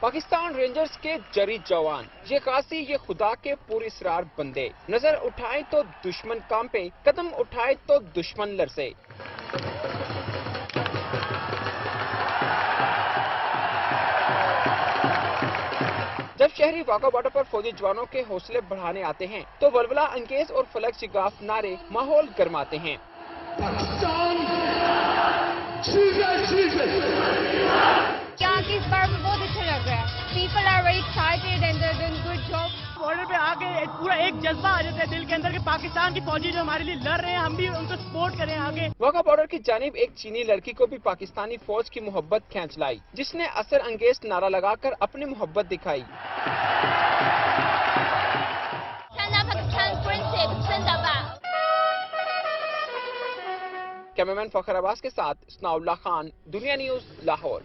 Pakistan rangers کے جری جوان، یہ غازی، یہ خدا کے پراسرار بندے، نظر اٹھائے تو دشمن کانپے، قدم اٹھائے تو دشمن لرزے۔ جب شہری واگا بارڈر پر فوجی جوانوں کے حوصلے بڑھانے آتے ہیں تو ولولہ انگیز اور فلک شگاف نعرے ماحول گرماتے ہیں۔ یہاں کی اس بار بہت اچھا لگ رہا ہے۔ People are very excited and they are doing good job. Border پہ آ کے پورا ایک جذبہ آ جاتا ہے دل کے اندر کہ پاکستان کی فوجی جو ہمارے لیے لڑ رہے ہیں، ہم بھی ان کو سپورٹ کریں آگے۔ واگا بارڈر کی جانب ایک چینی لڑکی کو بھی پاکستانی فوج کی محبت کھینچ لائی، جس نے اثر انگیز نعرہ لگا کر اپنی محبت دکھائی۔ کیمرامین فخر عباس کے ساتھ ثناء اللہ خان، دنیا نیوز، لاہور۔